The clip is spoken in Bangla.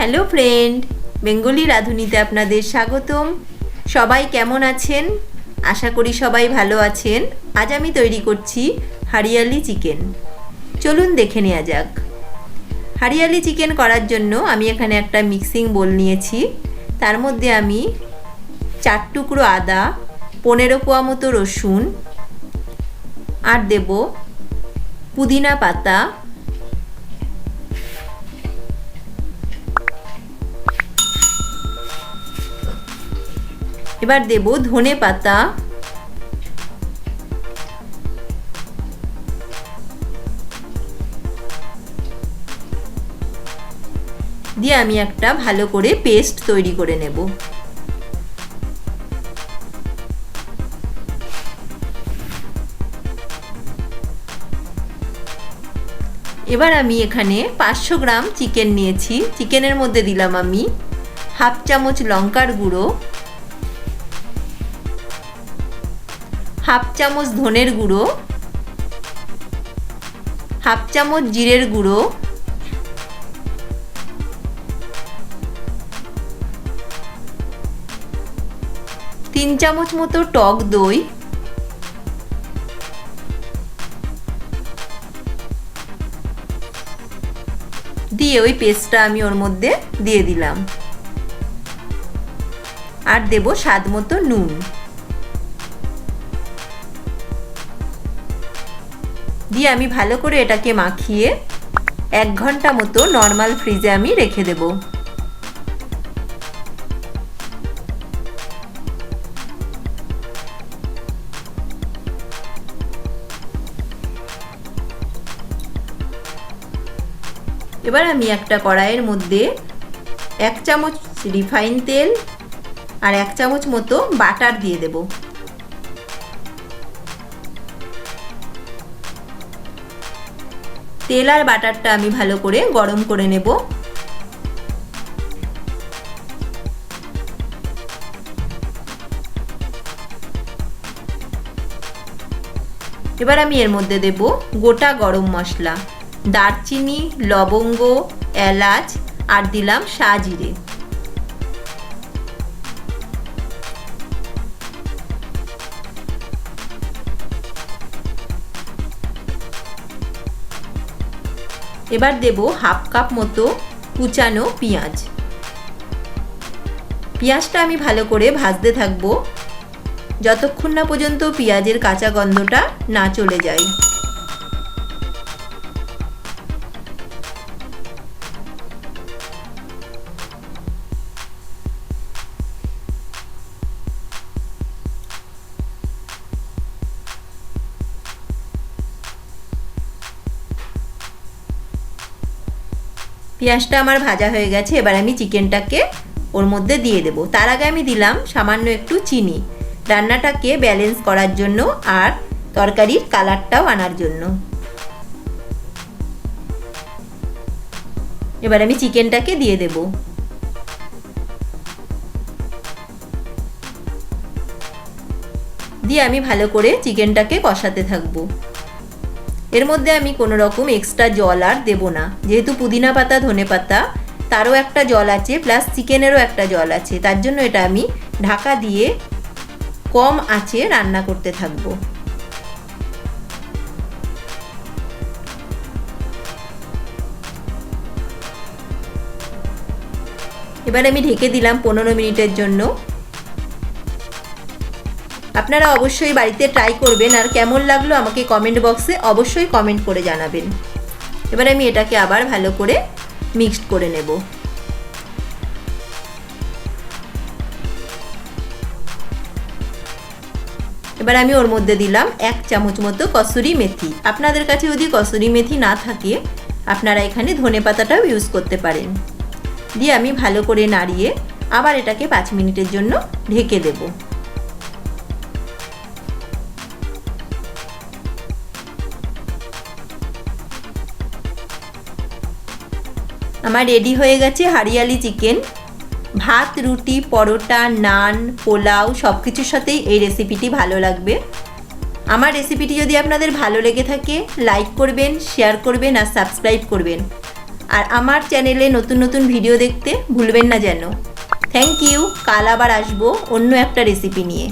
হ্যালো ফ্রেন্ড, বেঙ্গলি রাঁধুনিতে আপনাদের স্বাগতম। সবাই কেমন আছেন? আশা করি সবাই ভালো আছেন। আজ আমি তৈরি করছি হারিয়ালি চিকেন। চলুন দেখে নেওয়া যাক। হারিয়ালি চিকেন করার জন্য আমি এখানে একটা মিক্সিং বোল নিয়েছি। তার মধ্যে আমি 4 টুকরো আদা, 15 কোয়া মতো রসুন আর দেব পুদিনা পাতা, এবার দেব ধনে পাতা, দিয়ে আমি একটা ভালো করে পেস্ট তৈরি করে নেব। এবার আমি এখানে 500 গ্রাম চিকেন নিয়েছি। চিকেনের মধ্যে দিলাম আমি হাফ চামচ লঙ্কার গুঁড়ো, হাফ চামচ ধনের গুঁড়ো, হাফ চামচ জিরের গুঁড়ো, 3 চামচ মতো টক দই, দিয়ে ওই পেস্টটা আমি ওর মধ্যে দিয়ে দিলাম। আর দেব স্বাদ মতো নুন। দিয়ে আমি ভালো করে এটাকে মাখিয়ে 1 ঘন্টা মতো নর্মাল ফ্রিজে আমি রেখে দেব। এবার আমি একটা কড়াইয়ের মধ্যে 1 চামচ রিফাইন তেল আর 1 চামচ মতো বাটার দিয়ে দেব। তেল আর বাটারটা আমি ভালো করে গরম করে নেব। এবার আমি এর মধ্যে দেব গোটা গরম মশলা, দারচিনি, লবঙ্গ, এলাচ আর দিলাম সাজিরে। এবার দেব হাফ কাপ মতো কুচানো পেঁয়াজ। পেঁয়াজটা আমি ভালো করে ভাজতে থাকবো যতক্ষণ না পর্যন্ত পেঁয়াজের কাঁচা গন্ধটা না চলে যায়। পেঁয়াজটা আমার ভাজা হয়ে গেছে। এবার আমি চিকেনটাকে ওর মধ্যে দিয়ে দেব। তার আগে আমি দিলাম সামান্য একটু চিনি, রান্নাটাকে ব্যালেন্স করার জন্য আর তরকারির কালারটাও আনার জন্য। এবার আমি চিকেনটাকে দিয়ে দেব। দিয়ে আমি ভালো করে চিকেনটাকে কষাতে থাকবো। এর মধ্যে আমি কোনো রকম এক্সট্রা জল আর দেব না, যেহেতু পুদিনা পাতা, ধনে পাতা তারও একটা জল আছে, প্লাস চিকেনেরও একটা জল আছে। তার জন্য এটা আমি ঢাকা দিয়ে কম আঁচে রান্না করতে থাকবো। এবার আমি ঢেকে দিলাম 15 মিনিটের জন্য। আপনারা অবশ্যই বাড়িতে ট্রাই করবেন আর কেমন লাগলো আমাকে কমেন্ট বক্সে অবশ্যই কমেন্ট করে জানাবেন। এবার আমি এটাকে আবার ভালো করে মিক্সড করে নেব। এবার আমি ওর মধ্যে দিলাম 1 চামচ মতো কসুরি মেথি। আপনাদের কাছে যদি কসুরি মেথি না থাকে আপনারা এখানে ধনে পাতাটাও ইউজ করতে পারেন। দিয়ে আমি ভালো করে নাড়িয়ে আবার এটাকে 5 মিনিটের জন্য ঢেকে দেব। আমার রেডি হয়ে গেছে হারিয়ালি চিকেন। ভাত, রুটি, পরোটা, নান, পোলাও সব কিছুর সাথেই এই রেসিপিটি ভালো লাগবে। আমার রেসিপিটি যদি আপনাদের ভালো লেগে থাকে লাইক করবেন, শেয়ার করবেন আর সাবস্ক্রাইব করবেন। আর আমার চ্যানেলে নতুন নতুন ভিডিও দেখতে ভুলবেন না যেন। Thank you. কাল আবার আসবো অন্য একটা রেসিপি নিয়ে।